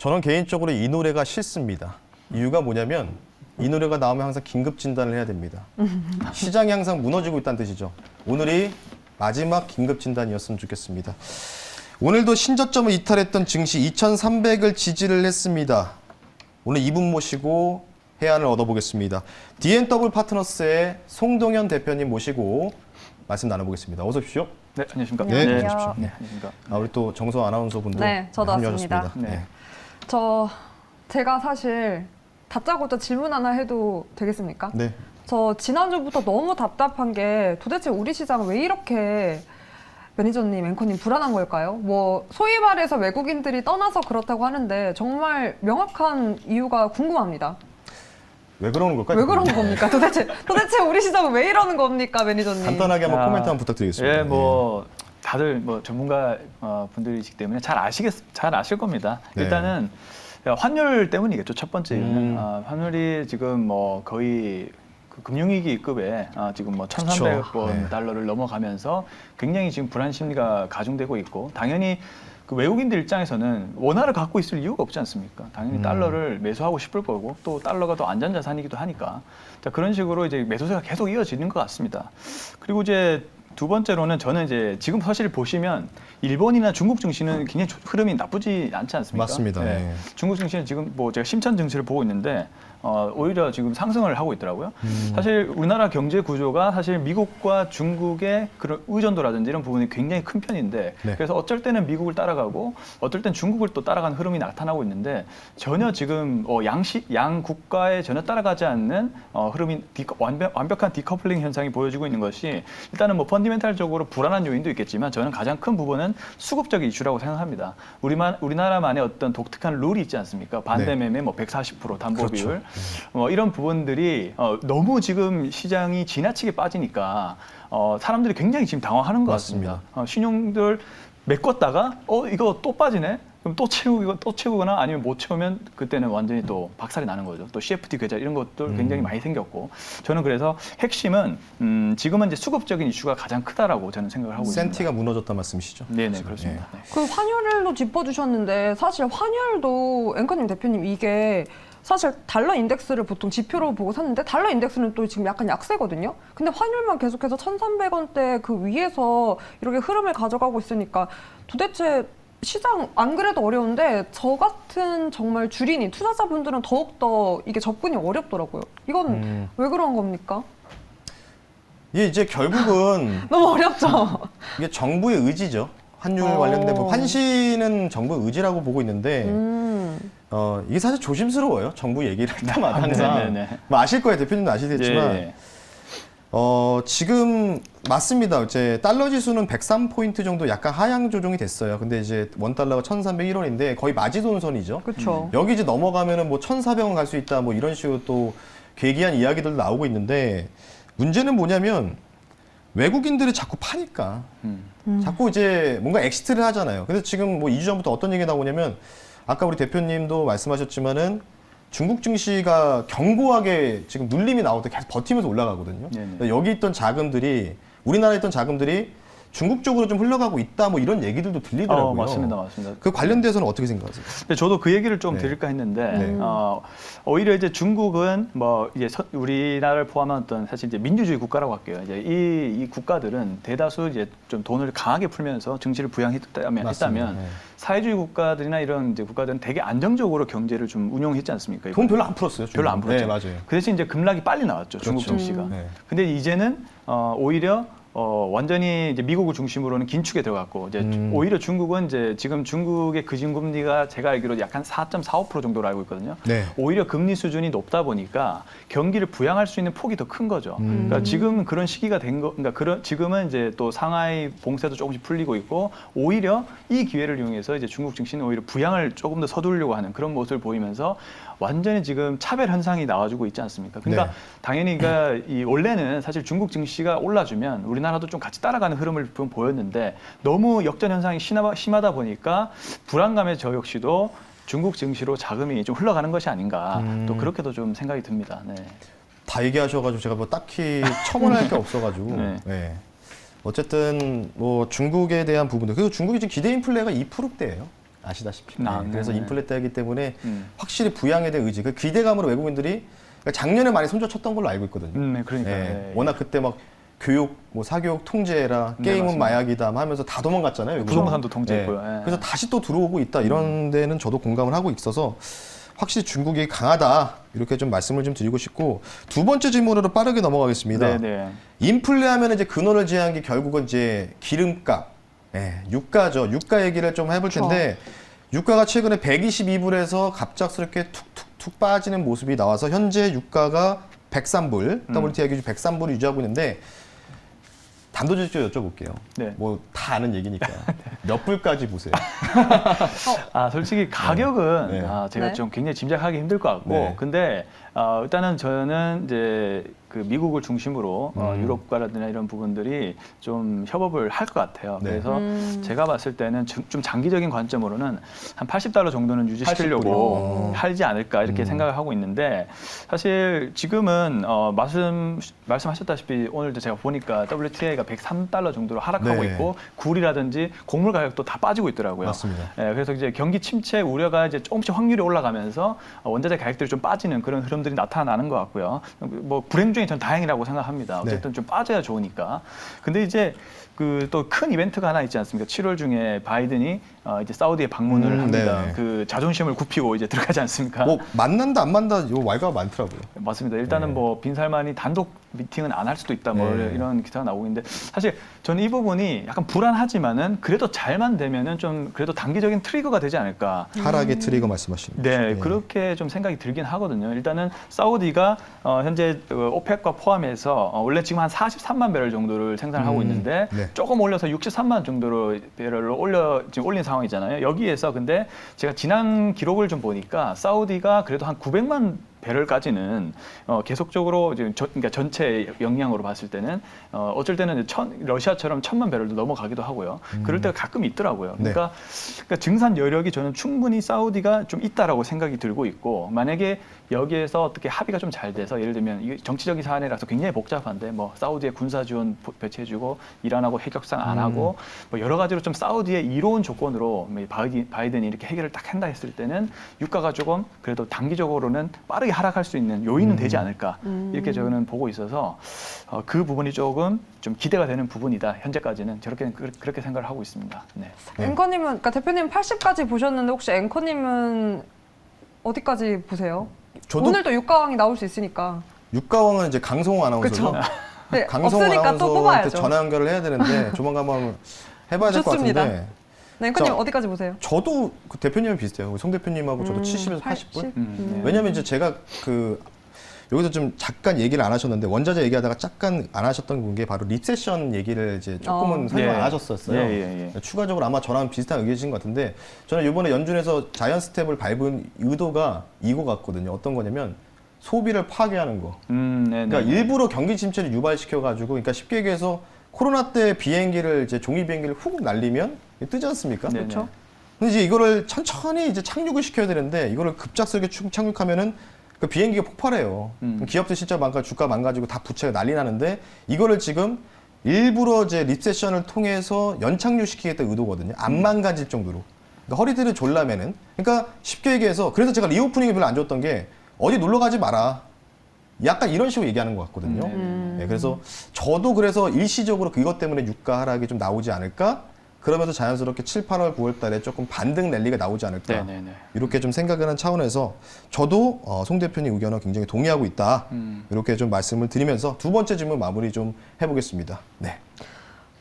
저는 개인적으로 이 노래가 싫습니다. 이유가 뭐냐면 이 노래가 나오면 항상 긴급 진단을 해야 됩니다. 시장이 항상 무너지고 있다는 뜻이죠. 오늘이 마지막 긴급 진단이었으면 좋겠습니다. 오늘도 신저점을 이탈했던 증시 2,300을 지지를 했습니다. 오늘 이분 모시고 해안을 얻어보겠습니다. D&W 파트너스의 송동현 대표님 모시고 말씀 나눠보겠습니다. 어서 오십시오. 네, 안녕하십니까. 네, 안녕하세요. 어서 오십시오. 네, 안녕하십니까. 우리 또 정서 아나운서분도 네, 저도 합류하셨습니다. 왔습니다. 네. 제가 사실 다짜고짜 질문 하나 해도 되겠습니까? 네. 저 지난주부터 너무 답답한 게 도대체 우리 시장은 왜 이렇게 매니저님, 앵커님 불안한 걸까요? 뭐 소위 말해서 외국인들이 떠나서 그렇다고 하는데 정말 명확한 이유가 궁금합니다. 왜 그러는 걸까요? 왜 그런 겁니까? 도대체 우리 시장은 왜 이러는 겁니까, 매니저님? 간단하게 한번 코멘트 한번 부탁드리겠습니다. 예, 뭐 다들 뭐 전문가 분들이시기 때문에 잘 아실 겁니다. 네. 일단은 환율 때문이겠죠. 첫 번째 이유는 환율이 지금 뭐 거의 그 금융위기급에 지금 뭐 1,300원 네. 달러를 넘어가면서 굉장히 지금 불안 심리가 가중되고 있고, 당연히 그 외국인들 입장에서는 원화를 갖고 있을 이유가 없지 않습니까? 당연히 달러를 매수하고 싶을 거고, 또 달러가 더 안전자산이기도 하니까, 자, 그런 식으로 이제 매수세가 계속 이어지는 것 같습니다. 그리고 이제 두 번째로는 저는 이제 지금 사실 보시면 일본이나 중국 증시는 굉장히 흐름이 나쁘지 않지 않습니까? 맞습니다. 네. 네. 중국 증시는 지금 뭐 제가 심천 증시를 보고 있는데 오히려 지금 상승을 하고 있더라고요. 사실 우리나라 경제 구조가 사실 미국과 중국의 그런 의존도라든지 이런 부분이 굉장히 큰 편인데, 네. 그래서 어쩔 때는 미국을 따라가고 어떨 땐 중국을 또 따라가는 흐름이 나타나고 있는데, 전혀 지금 양 국가에 전혀 따라가지 않는 흐름이 완벽한 디커플링 현상이 보여지고 있는 것이, 일단은 뭐 펀디멘탈적으로 불안한 요인도 있겠지만 저는 가장 큰 부분은 수급적 이슈라고 생각합니다. 우리나라만의 어떤 독특한 룰이 있지 않습니까? 반대 매매 뭐 140% 담보 그렇죠. 비율, 이런 부분들이 너무 지금 시장이 지나치게 빠지니까 사람들이 굉장히 지금 당황하는 것 맞습니다. 같습니다. 신용들 메꿨다가 이거 또 빠지네? 그럼 또 채우거나 아니면 못 채우면 그때는 완전히 또 박살이 나는 거죠. 또 CFD 계좌 이런 것들 굉장히 많이 생겼고, 저는 그래서 핵심은 지금은 이제 수급적인 이슈가 가장 크다라고 저는 생각을 하고 있습니다. 센티가 무너졌단 말씀이시죠? 네네, 그렇습니다. 네. 그 환율도 짚어주셨는데 사실 환율도 앵커님 대표님 이게 사실 달러 인덱스를 보통 지표로 보고 샀는데 달러 인덱스는 또 지금 약간 약세거든요. 근데 환율만 계속해서 1,300원대 그 위에서 이렇게 흐름을 가져가고 있으니까 도대체 시장 안 그래도 어려운데 저 같은 정말 주린이 투자자분들은 더욱더 이게 접근이 어렵더라고요. 이건 왜 그런 겁니까? 이게 이제 결국은 너무 어렵죠? 이게 정부의 의지죠. 환율 관련된 뭐 환시는 정부의 의지라고 보고 있는데 이게 사실 조심스러워요. 정부 얘기를 할 때마다 항상 네네네. 뭐 아실 거예요. 대표님도 아시겠지만 예. 지금 맞습니다. 이제 달러 지수는 103포인트 정도 약간 하향 조정이 됐어요. 근데 이제 원 달러가 1,301원인데 거의 마지노선이죠. 그렇죠. 여기 이제 넘어가면은 뭐 1,400원 갈 수 있다 뭐 이런 식으로 또 괴기한 이야기들도 나오고 있는데, 문제는 뭐냐면 외국인들이 자꾸 파니까 자꾸 이제 뭔가 엑시트를 하잖아요. 근데 지금 뭐 2주 전부터 어떤 얘기가 나오냐면, 아까 우리 대표님도 말씀하셨지만은 중국 증시가 견고하게 지금 눌림이 나올 때 계속 버티면서 올라가거든요. 네네. 여기 있던 자금들이, 우리나라에 있던 자금들이 중국 쪽으로 좀 흘러가고 있다 뭐 이런 얘기들도 들리더라고요. 맞습니다. 그 관련돼서는 어떻게 생각하세요? 근데 저도 그 얘기를 좀 네. 드릴까 했는데, 네. 오히려 이제 중국은 뭐 이제 우리나라를 포함한 어떤 사실 이제 민주주의 국가라고 할게요. 이제 이 국가들은 대다수 이제 좀 돈을 강하게 풀면서 증시를 부양했다면 네. 사회주의 국가들이나 이런 이제 국가들은 되게 안정적으로 경제를 좀 운용했지 않습니까? 돈 별로 안 풀었어요. 별로 안 풀었죠. 네, 맞아요. 그 대신 이제 급락이 빨리 나왔죠. 중국 그렇죠. 증시가. 네. 근데 이제는 오히려 완전히 이제 미국을 중심으로는 긴축에 들어갔고, 이제 오히려 중국은 이제 지금 중국의 기준금리가 제가 알기로 약간 4.45% 정도로 알고 있거든요. 네. 오히려 금리 수준이 높다 보니까 경기를 부양할 수 있는 폭이 더 큰 거죠. 그러니까 지금 그런 시기가 된 거, 그러니까 지금은 이제 또 상하이 봉쇄도 조금씩 풀리고 있고, 오히려 이 기회를 이용해서 이제 중국 증시는 오히려 부양을 조금 더 서두르려고 하는 그런 모습을 보이면서 완전히 지금 차별 현상이 나와주고 있지 않습니까? 그러니까 네. 당연히 그러니까 원래는 사실 중국 증시가 올라주면 우리나라도 좀 같이 따라가는 흐름을 보였는데, 너무 역전 현상이 심하다 보니까 불안감에 저 역시도 중국 증시로 자금이 좀 흘러가는 것이 아닌가, 또 그렇게도 좀 생각이 듭니다. 네. 다 얘기하셔가지고 제가 뭐 딱히 첨언할 게 없어가지고. 네. 네. 어쨌든 뭐 중국에 대한 부분들, 그리고 중국이 지금 기대 인플레가 2%대예요. 아시다시피. 아, 네. 그래서 네. 인플레 때이기 때문에 확실히 부양에 대한 의지, 그 기대감으로 외국인들이 그러니까 작년에 많이 손절쳤던 걸로 알고 있거든요. 네, 그러니까. 예. 네. 워낙 그때 막 교육, 뭐 사교육 통제해라, 네, 게임은 맞습니다. 마약이다 하면서 다 도망갔잖아요. 외국인. 부동산도 통제했고요. 예. 그래서 다시 또 들어오고 있다. 이런 데는 저도 공감을 하고 있어서 확실히 중국이 강하다. 이렇게 좀 말씀을 좀 드리고 싶고, 두 번째 질문으로 빠르게 넘어가겠습니다. 네. 인플레 하면 이제 근원을 제한 게 결국은 이제 기름값, 유가죠. 유가 얘기를 좀 해볼 텐데, 유가가 최근에 122불에서 갑작스럽게 툭툭툭 빠지는 모습이 나와서 현재 유가가 103불, WTI 기준 103불을 유지하고 있는데, 단도직입적으로 여쭤볼게요. 네. 뭐 다 아는 얘기니까. 몇 불까지 보세요? 솔직히 가격은 네. 제가 네. 좀 굉장히 짐작하기 힘들 것 같고, 네. 근데 일단은 저는 이제 그 미국을 중심으로 유럽과라든가 이런 부분들이 좀 협업을 할 것 같아요. 네. 그래서 제가 봤을 때는 좀 장기적인 관점으로는 한 $80 정도는 유지시키려고 80불이요? 하지 않을까 이렇게 생각을 하고 있는데, 사실 지금은 말씀하셨다시피 오늘도 제가 보니까 WTI가 $103 정도로 하락하고 네. 있고, 굴이라든지 곡물 가격도 다 빠지고 있더라고요. 맞습니다. 그래서 이제 경기 침체 우려가 이제 조금씩 확률이 올라가면서 원자재 가격들이 좀 빠지는 그런 흐름들이 나타나는 것 같고요. 뭐 불행 중에 전 다행이라고 생각합니다. 어쨌든 좀 빠져야 좋으니까. 근데 이제 그 또 큰 이벤트가 하나 있지 않습니까? 7월 중에 바이든이 이제 사우디에 방문을 합니다. 네. 그 자존심을 굽히고 이제 들어가지 않습니까? 뭐 만난다 안 만난다 요 말과가 많더라고요. 맞습니다. 일단은 네. 뭐 빈살만이 단독 미팅은 안 할 수도 있다, 뭐 네. 이런 기사가 나오고 있는데, 사실 저는 이 부분이 약간 불안하지만은 그래도 잘만 되면은 좀 그래도 단기적인 트리거가 되지 않을까. 하락의 트리거 말씀하시는 거죠. 네, 그렇게 좀 생각이 들긴 하거든요. 일단은 사우디가 현재 오펙과 포함해서 원래 지금 한 43만 배럴 정도를 생산하고 있는데 네. 조금 올려서 63만 정도로 배럴로 지금 올린 상황이잖아요. 여기에서 근데 제가 지난 기록을 좀 보니까 사우디가 그래도 한 900만 배럴까지는 계속적으로 지금 그러니까 전체 역량으로 봤을 때는 어쩔 때는 러시아처럼 1000만 배럴도 넘어가기도 하고요. 그럴 때가 가끔 있더라고요. 네. 그러니까 증산 여력이 저는 충분히 사우디가 좀 있다라고 생각이 들고 있고, 만약에 여기에서 어떻게 합의가 좀 잘 돼서, 예를 들면 이게 정치적인 사안이라서 굉장히 복잡한데 뭐 사우디에 군사 지원 배치해주고 이란하고 핵 협상 안 하고 뭐 여러 가지로 좀 사우디의 이로운 조건으로 바이든이 이렇게 해결을 딱 한다 했을 때는 유가가 조금 그래도 단기적으로는 빠르게 하락할 수 있는 요인은 되지 않을까 이렇게 저는 보고 있어서 그 부분이 조금 좀 기대가 되는 부분이다. 현재까지는 그렇게 생각을 하고 있습니다. 네. 앵커님은, 그러니까 대표님 80까지 보셨는데 혹시 앵커님은 어디까지 보세요? 저도 오늘도 육가왕이 나올 수 있으니까. 육가왕은 이제 강성호 아나운서죠. 그렇죠. 네, 강성호 없으니까 또 아나운서한테 뽑아야죠. 전화 연결을 해야 되는데 조만간 한번 해봐야 될 것 좋습니다. 같은데. 네, 앵커님 자, 어디까지 보세요? 저도 그 대표님이 비슷해요. 우리 송 대표님하고 저도 70에서 80불. 네. 왜냐면 이제 제가 그 여기서 좀 잠깐 얘기를 안 하셨는데, 원자재 얘기하다가 잠깐 안 하셨던 게 바로 리세션 얘기를 이제 조금은 설명 안 예. 하셨었어요. 예. 추가적으로 아마 저랑 비슷한 의견이신 것 같은데, 저는 이번에 연준에서 자이언 스텝을 밟은 의도가 이거 같거든요. 어떤 거냐면 소비를 파괴하는 거. 네. 그러니까 일부러 경기 침체를 유발시켜가지고, 그러니까 쉽게 얘기해서 코로나 때 비행기를 이제 종이 비행기를 훅 날리면 뜨지 않습니까? 네, 그렇죠. 근데 이제 이거를 천천히 이제 착륙을 시켜야 되는데, 이거를 급작스럽게 착륙하면은 그 비행기가 폭발해요. 그럼 기업들 실적 망가지고 주가 망가지고 다 부채가 난리 나는데, 이거를 지금 일부러 이제 리세션을 통해서 연착륙시키겠다는 의도거든요. 안 망가질 정도로. 그러니까 허리들을 졸라매는. 그러니까 쉽게 얘기해서, 그래서 제가 리오프닝이 별로 안 좋았던 게, 어디 놀러 가지 마라. 약간 이런 식으로 얘기하는 것 같거든요. 네, 그래서 저도 그래서 일시적으로 그것 때문에 유가 하락이 좀 나오지 않을까? 그러면서 자연스럽게 7, 8월, 9월 달에 조금 반등 랠리가 나오지 않을까? 네네네. 이렇게 좀 생각을 한 차원에서 저도 송 대표님 의견과 굉장히 동의하고 있다. 이렇게 좀 말씀을 드리면서 두 번째 질문 마무리 좀 해보겠습니다. 네.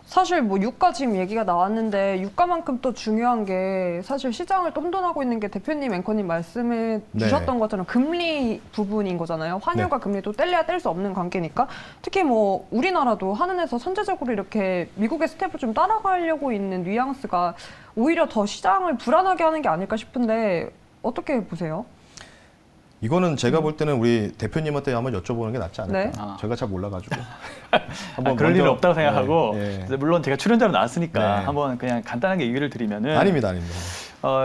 사실 뭐 유가 지금 얘기가 나왔는데 유가만큼 또 중요한 게 사실 시장을 또 혼돈하고 있는 게 대표님, 앵커님 말씀해 주셨던 것처럼 금리 부분인 거잖아요. 환율과 금리도 뗄래야 뗄 수 없는 관계니까. 특히 뭐 우리나라도 한은에서 선제적으로 이렇게 미국의 스텝을 좀 따라가려고 있는 뉘앙스가 오히려 더 시장을 불안하게 하는 게 아닐까 싶은데 어떻게 보세요? 이거는 제가 볼 때는 우리 대표님한테 한번 여쭤보는 게 낫지 않을까? 네. 제가 잘 몰라가지고. 그럴 일은 없다고 네, 생각하고, 네. 그래서 물론 제가 출연자로 나왔으니까 네. 한번 그냥 간단하게 얘기를 드리면은, 아닙니다.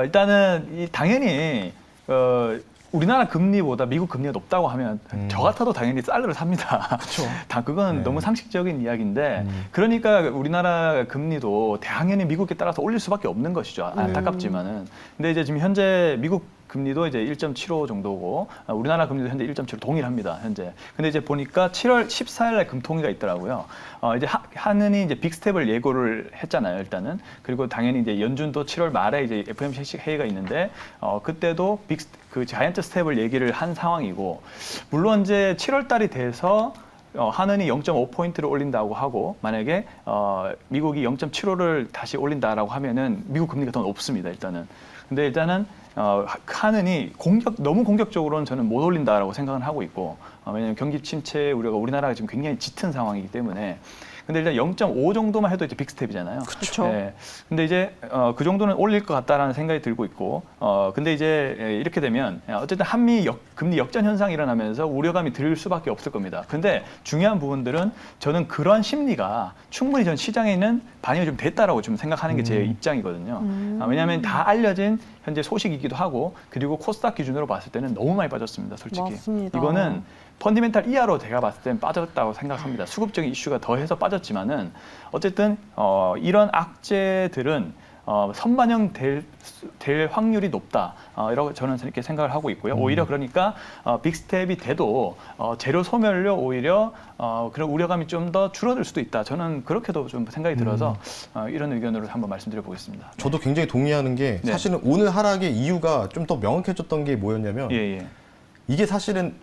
일단은 당연히 우리나라 금리보다 미국 금리가 높다고 하면 저 같아도 당연히 달러를 삽니다. 다 그건 네. 너무 상식적인 이야기인데 그러니까 우리나라 금리도 당연히 미국에 따라서 올릴 수밖에 없는 것이죠. 안타깝지만은. 근데 이제 지금 현재 미국 금리도 이제 1.75 정도고 우리나라 금리도 현재 1.75 동일합니다. 현재. 근데 이제 보니까 7월 14일 날 금통위가 있더라고요. 이제 하느니 이제 빅스텝을 예고를 했잖아요. 일단은. 그리고 당연히 이제 연준도 7월 말에 이제 FOMC 회의가 있는데 그때도 그 자이언트 스텝을 얘기를 한 상황이고 물론 이제 7월 달이 돼서 하느니 0.5포인트를 올린다고 하고 만약에 미국이 0.75를 다시 올린다라고 하면은 미국 금리가 더 높습니다. 일단은. 근데 일단은 하느니 너무 공격적으로는 저는 못 올린다라고 생각을 하고 있고 왜냐하면 경기 침체 우려가 우리나라가 지금 굉장히 짙은 상황이기 때문에 근데 일단 0.5 정도만 해도 이제 빅스텝이잖아요. 그렇죠. 네. 근데 이제 그 정도는 올릴 것 같다라는 생각이 들고 있고 근데 이제 이렇게 되면 어쨌든 한미 금리 역전 현상이 일어나면서 우려감이 들 수밖에 없을 겁니다. 근데 중요한 부분들은 저는 그런 심리가 충분히 전 시장에는 반영이 좀 됐다라고 좀 생각하는 게 제 입장이거든요. 왜냐하면 다 알려진 현재 소식이기도 하고 그리고 코스닥 기준으로 봤을 때는 너무 많이 빠졌습니다. 솔직히. 맞습니다. 이거는 펀디멘탈 이하로 제가 봤을 땐 빠졌다고 생각합니다. 수급적인 이슈가 더해서 빠졌지만은 어쨌든 이런 악재들은 선반영 될 확률이 높다. 이라고 저는 이렇게 생각을 하고 있고요. 오히려 그러니까 빅스텝이 돼도 재료 소멸로 오히려 그런 우려감이 좀 더 줄어들 수도 있다. 저는 그렇게도 좀 생각이 들어서 이런 의견으로 한번 말씀드려 보겠습니다. 저도 굉장히 동의하는 게 네. 사실은 오늘 하락의 이유가 좀 더 명확해졌던 게 뭐였냐면 예. 이게 사실은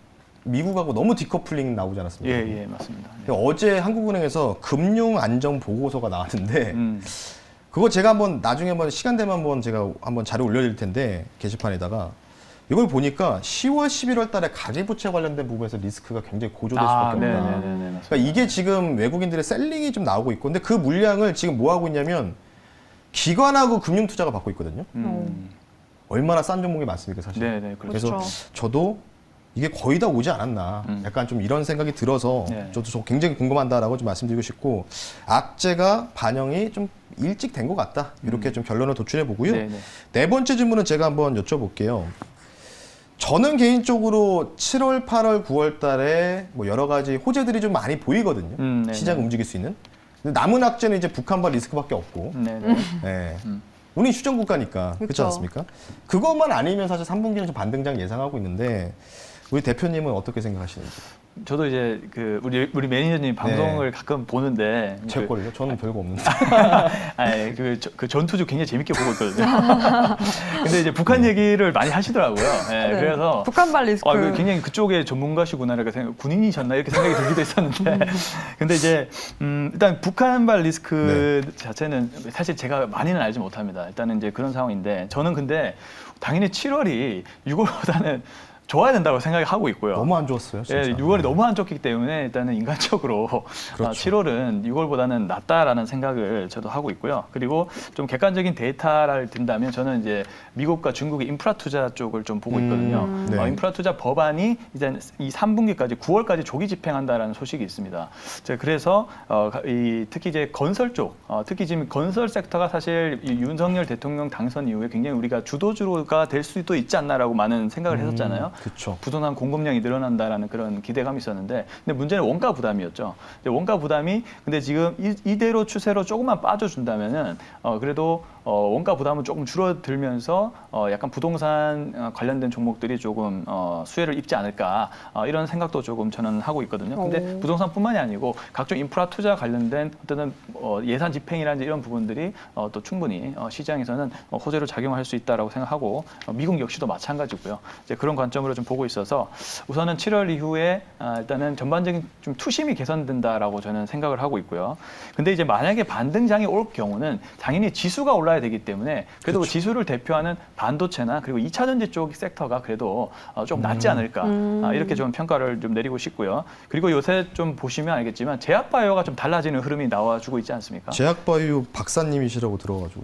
미국하고 너무 디커플링 나오지 않았습니까? 예, 맞습니다. 네. 어제 한국은행에서 금융 안정 보고서가 나왔는데 그거 제가 한번 나중에 한번 시간 되면 제가 한번 자료 올려드릴 텐데 게시판에다가 이걸 보니까 10월, 11월 달에 가계부채 관련된 부분에서 리스크가 굉장히 고조될 수밖에 없다. 네네네. 그러니까 이게 지금 외국인들의 셀링이 좀 나오고 있고 근데 그 물량을 지금 뭐 하고 있냐면 기관하고 금융투자가 받고 있거든요. 얼마나 싼 종목이 많습니까 사실. 네네. 그렇죠. 그래서 저도 이게 거의 다 오지 않았나 약간 좀 이런 생각이 들어서 네. 저도 굉장히 궁금하다라고 좀 말씀드리고 싶고 악재가 반영이 좀 일찍 된 것 같다 이렇게 좀 결론을 도출해 보고요. 네네. 네 번째 질문은 제가 한번 여쭤볼게요. 저는 개인적으로 7월, 8월, 9월 달에 뭐 여러 가지 호재들이 좀 많이 보이거든요. 네네. 시장 움직일 수 있는. 근데 남은 악재는 이제 북한발 리스크밖에 없고. 네네. 네. 우리 휴전 국가니까 그렇지 그쵸. 않습니까? 그것만 아니면 사실 3분기는 좀 반등장 예상하고 있는데 우리 대표님은 어떻게 생각하시는지? 저도 이제 그 우리 매니저님 방송을 가끔 보는데 제 거를요? 저는 별거 없는데. 아니 그 전투주 굉장히 재밌게 보고 있거든요. 근데 이제 북한 얘기를 많이 하시더라고요. 네, 네. 그래서 북한발 리스크. 굉장히 그쪽에 전문가시구나 이렇게 생각, 군인이셨나 이렇게 생각이 들기도 했었는데, 근데 이제 일단 북한발 리스크 자체는 사실 제가 많이는 알지 못합니다. 일단은 이제 그런 상황인데 저는 근데 당연히 7월이 6월보다는 좋아야 된다고 생각하고 있고요. 너무 안 좋았어요, 진짜. 예, 6월이 너무 안 좋기 때문에 일단은 인간적으로 그렇죠. 7월은 6월보다는 낫다라는 생각을 저도 하고 있고요. 그리고 좀 객관적인 데이터를 든다면 저는 이제 미국과 중국의 인프라 투자 쪽을 좀 보고 있거든요. 네. 인프라 투자 법안이 이제 이 3분기까지 9월까지 조기 집행한다라는 소식이 있습니다. 그래서 특히 이제 건설 쪽, 특히 지금 건설 섹터가 사실 이 윤석열 대통령 당선 이후에 굉장히 우리가 주도주가 될 수도 있지 않나라고 많은 생각을 했었잖아요. 그렇죠. 부동산 공급량이 늘어난다라는 그런 기대감이 있었는데, 근데 문제는 원가 부담이었죠. 근데 원가 부담이 근데 지금 이대로 추세로 조금만 빠져준다면은 그래도 원가 부담은 조금 줄어들면서 약간 부동산 관련된 종목들이 조금 수혜를 입지 않을까 이런 생각도 조금 저는 하고 있거든요. 근데 부동산뿐만이 아니고 각종 인프라 투자 관련된 어떤 예산 집행이라든지 이런 부분들이 또 충분히 시장에서는 호재로 작용할 수 있다라고 생각하고 미국 역시도 마찬가지고요. 이제 그런 관점으로 좀 보고 있어서 우선은 7월 이후에 일단은 전반적인 좀 투심이 개선된다라고 저는 생각을 하고 있고요. 근데 이제 만약에 반등장이 올 경우는 당연히 지수가 올라야 되기 때문에 그래도 그 지수를 대표하는 반도체나 그리고 2차 전지 쪽 섹터가 그래도 좀 낫지 않을까 이렇게 좀 평가를 좀 내리고 싶고요. 그리고 요새 좀 보시면 알겠지만 제약바이오가 좀 달라지는 흐름이 나와주고 있지 않습니까? 제약바이오 박사님이시라고 들어가지고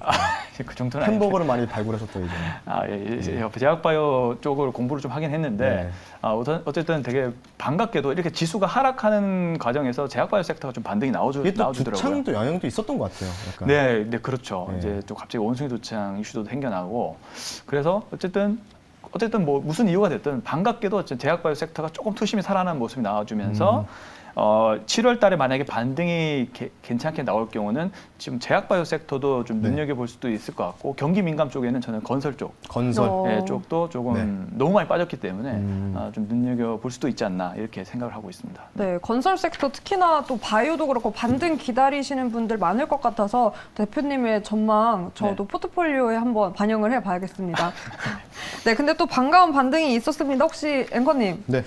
그 정도는 아닌데. 햄버거를 많이 발굴하셨다 이제. 제약바이오 쪽을 공부를 좀 하긴 했는데 어쨌든 되게 반갑게도 이렇게 지수가 하락하는 과정에서 제약바이오 섹터가 좀 반등이 이게 또 나오더라고요. 두창도 영향도 있었던 것 같아요. 약간. 네, 그렇죠. 네. 이제 또 갑자기 원숭이 도창 이슈도 생겨나고 그래서 어쨌든 어쨌든 뭐 무슨 이유가 됐든 반갑게도 제약바이오 섹터가 조금 투심이 살아나는 모습이 나와주면서 7월 달에 만약에 반등이 괜찮게 나올 경우는 지금 제약바이오 섹터도 좀 네. 눈여겨볼 수도 있을 것 같고 경기 민감 쪽에는 저는 건설 쪽 건설. 어. 쪽도 조금 네. 너무 많이 빠졌기 때문에 좀 눈여겨볼 수도 있지 않나 이렇게 생각을 하고 있습니다. 네, 건설 섹터 특히나 또 바이오도 그렇고 반등 기다리시는 분들 많을 것 같아서 대표님의 전망 저도 네. 포트폴리오에 한번 반영을 해봐야겠습니다. 네, 근데 또 반가운 반등이 있었습니다. 혹시 앵커님, 네.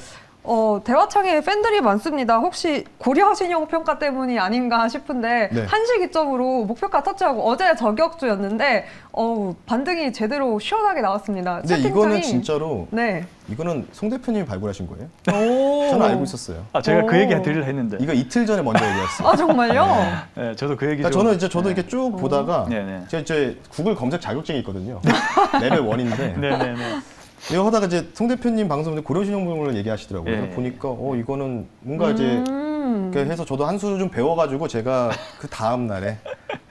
대화창에 팬들이 많습니다. 혹시 고려신용 평가 때문이 아닌가 싶은데 네. 한시 기점으로 목표가 터치하고 어제 저격주였는데 반등이 제대로 시원하게 나왔습니다. 근데 이거는 진짜로 네. 이거는 송 대표님이 발굴하신 거예요? 오. 저는 알고 있었어요. 제가 그 오. 얘기 드리려 했는데 이거 이틀 전에 먼저 얘기했어요. 아 정말요? 네, 저도 그 얘기 그러니까 좀 저는 이제 저도 이렇게 쭉 보다가 네네. 제가 이제 구글 검색 자격증이 있거든요. 레벨 1인데 네네네. 이거 하다가 이제 송 대표님 방송에 고려신용분을 얘기하시더라고요. 예. 그래서 보니까 이거는 뭔가 이제 이렇게 해서 저도 한 수 좀 배워가지고 제가 그 다음 날에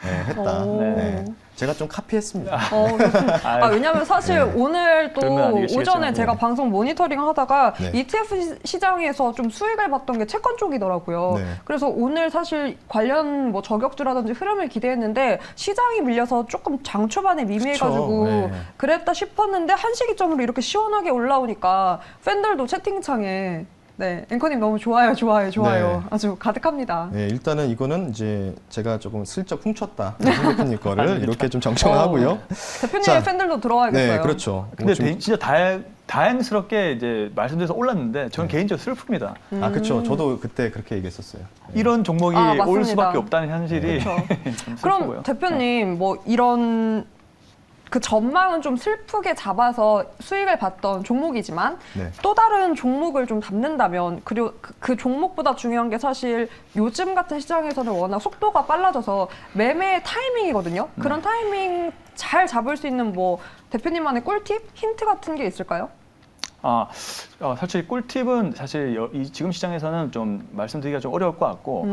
했다. 오. 네. 제가 좀 카피했습니다. 좋습니다. 왜냐면 사실 오늘 또 그러면 아니겠지만, 오전에 네. 제가 방송 모니터링 하다가 네. ETF 시장에서 좀 수익을 봤던 게 채권 쪽이더라고요. 네. 그래서 오늘 사실 관련 뭐 저격주라든지 흐름을 기대했는데 시장이 밀려서 조금 장 초반에 미미해가지고 그쵸. 네. 그랬다 싶었는데 한 시기점으로 이렇게 시원하게 올라오니까 팬들도 채팅창에 네, 앵커님 너무 좋아요. 네. 아주 가득합니다. 네, 일단은 이거는 이제 제가 조금 슬쩍 훔쳤다. 송 대표님 거를 이렇게 좀 정정을 하고요. 대표님의 자, 팬들도 들어와야겠어요. 네, 그렇죠. 근데 좀- 진짜 다행스럽게 이제 말씀드려서 올랐는데 저는 개인적으로 슬픕니다. 그렇죠. 저도 그때 그렇게 얘기했었어요. 네. 이런 종목이 맞습니다. 올 수밖에 없다는 현실이 그렇죠. 좀 그럼 슬프고요. 대표님 뭐 이런 그 전망은 좀 슬프게 잡아서 수익을 봤던 종목이지만 네. 또 다른 종목을 좀 담는다면 그리고 그 종목보다 중요한 게 사실 요즘 같은 시장에서는 워낙 속도가 빨라져서 매매 타이밍이거든요. 그런 타이밍 잘 잡을 수 있는 뭐 대표님만의 꿀팁, 힌트 같은 게 있을까요? 사실 꿀팁은 사실 지금 시장에서는 좀 말씀드리기가 좀 어려울 것 같고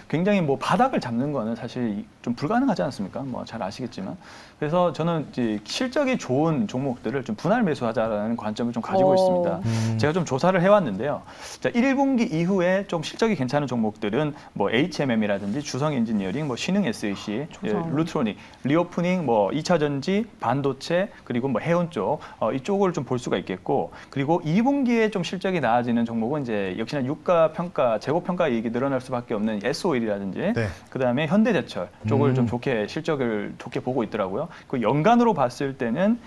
굉장히 뭐 바닥을 잡는 거는 사실 좀 불가능하지 않습니까? 뭐 잘 아시겠지만 그래서 저는 이제 실적이 좋은 종목들을 좀 분할 매수하자라는 관점을 좀 가지고 있습니다. 제가 좀 조사를 해왔는데요. 자, 1분기 이후에 좀 실적이 괜찮은 종목들은 뭐 HMM이라든지 주성 엔지니어링, 뭐 신흥 SEC, 루트로닉, 리오프닝, 뭐 2차 전지, 반도체 그리고 뭐 해운 쪽 이쪽을 좀 볼 수가 있겠고 그리고 2분기에 좀 실적이 나아지는 종목은 이제 역시나 유가 평가, 재고 평가 이익이 늘어날 수밖에 없는 S-오일이라든지 네. 그다음에 현대제철 쪽을 좀 좋게 실적을 좋게 보고 있더라고요. 그 연간으로 봤을 때는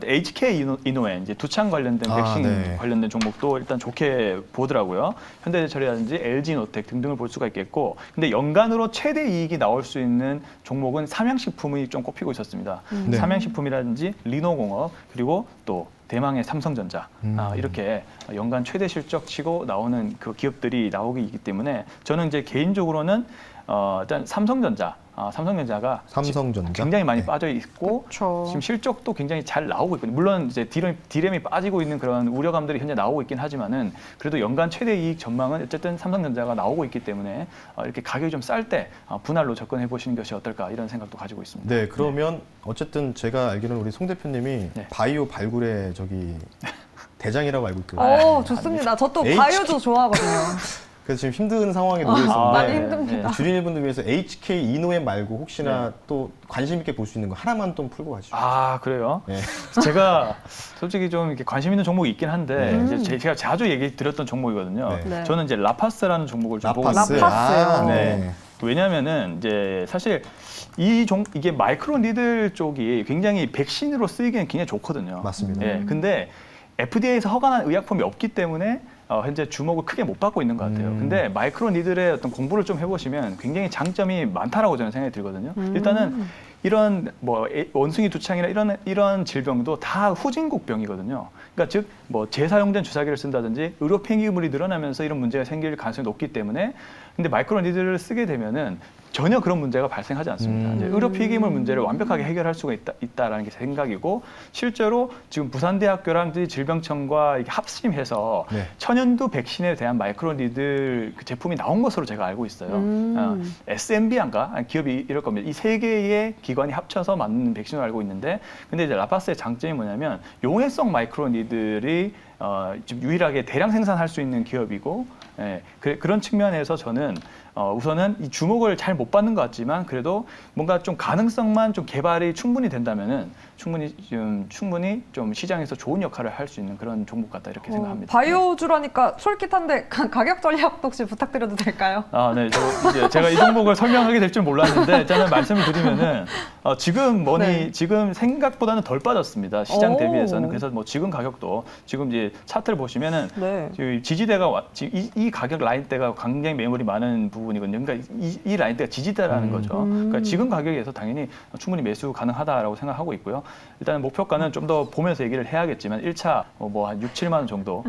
HK 이노에 이제 두창 관련된 백신 네. 관련된 종목도 일단 좋게 보더라고요. 현대제철이라든지 LG노텍 등등을 볼 수가 있겠고, 근데 연간으로 최대 이익이 나올 수 있는 종목은 삼양식품이 좀 꼽히고 있었습니다. 네. 삼양식품이라든지 리노공업 그리고 또 대망의 삼성전자 이렇게 연간 최대 실적 치고 나오는 그 기업들이 나오기 때문에 저는 이제 개인적으로는 일단 삼성전자가 삼성전자 굉장히 많이 네. 빠져 있고 그쵸. 지금 실적도 굉장히 잘 나오고 있거든요. 물론 이제 디램이 빠지고 있는 그런 우려감들이 현재 나오고 있긴 하지만은 그래도 연간 최대 이익 전망은 어쨌든 삼성전자가 나오고 있기 때문에 이렇게 가격이 좀 쌀 때 분할로 접근해 보시는 것이 어떨까 이런 생각도 가지고 있습니다. 네, 그러면 어쨌든 제가 알기로는 우리 송 대표님이 네. 바이오 발굴의 대장이라고 알고 있거든요. 좋습니다. 저 또 H- 바이오도 좋아하거든요. 그래서 지금 힘든 상황에 놓여 많이 있었는데 힘듭니다. 줄이는 분들 위해서 HK 이노에 말고 혹시나 또 관심 있게 볼 수 있는 거 하나만 좀 풀고 가시죠. 그래요? 네. 제가 솔직히 좀 이렇게 관심 있는 종목이 있긴 한데 이제 제가 자주 얘기 드렸던 종목이거든요. 네. 네. 저는 이제 라파스라는 종목을 좀 보고 라파스. 있는데 라파스요. 네. 왜냐하면은 이제 사실 이게 마이크로 니들 쪽이 굉장히 백신으로 쓰이기는 굉장히 좋거든요. 맞습니다. 예, 근데 FDA에서 허가난 의약품이 없기 때문에 현재 주목을 크게 못 받고 있는 것 같아요. 근데 마이크로 니들의 어떤 공부를 좀 해보시면 굉장히 장점이 많다라고 저는 생각이 들거든요. 일단은 이런 뭐 원숭이 두창이나 이런 질병도 다 후진국 병이거든요. 그러니까 즉 뭐 재사용된 주사기를 쓴다든지 의료 폐기물이 늘어나면서 이런 문제가 생길 가능성이 높기 때문에 근데 마이크로 니들을 쓰게 되면은 전혀 그런 문제가 발생하지 않습니다. 이제 의료 폐기물 문제를 완벽하게 해결할 수가 있다라는 게 생각이고 실제로 지금 부산대학교랑 질병청과 이게 합심해서 네. 천연두 백신에 대한 마이크로니들 그 제품이 나온 것으로 제가 알고 있어요. SMB인가 기업이 이럴 겁니다. 이 세 개의 기관이 합쳐서 만든 백신을 알고 있는데 근데 이제 라파스의 장점이 뭐냐면 용해성 마이크로니들이 지금 유일하게 대량 생산할 수 있는 기업이고 그런 측면에서 저는 우선은 이 주목을 잘 못 받는 것 같지만 그래도 뭔가 좀 가능성만 좀 개발이 충분히 된다면은 충분히 좀 시장에서 좋은 역할을 할 수 있는 그런 종목 같다 이렇게 생각합니다. 바이오주라니까 솔깃한데 가격 전략도 혹시 부탁드려도 될까요? 네. 이제 제가 이 종목을 설명하게 될 줄 몰랐는데 일단은 말씀을 드리면은 지금 생각보다는 덜 빠졌습니다. 시장 대비해서는. 그래서 뭐 지금 가격도 지금 이제 차트를 보시면은 네. 지지대가 이 가격 라인대가 굉장히 매물이 많은 부분이거든요. 그러니까 이 라인대가 지지대라는 거죠. 그러니까 지금 가격에서 당연히 충분히 매수 가능하다라고 생각하고 있고요. 일단 목표가는 좀 더 보면서 얘기를 해야겠지만 1차 뭐 한 6, 7만 원 정도로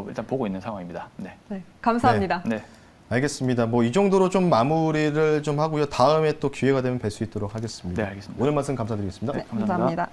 일단 보고 있는 상황입니다. 네. 네, 감사합니다. 네. 알겠습니다. 뭐 이 정도로 좀 마무리를 좀 하고요. 다음에 또 기회가 되면 뵐 수 있도록 하겠습니다. 네, 알겠습니다. 오늘 말씀 감사드리겠습니다. 네, 감사합니다.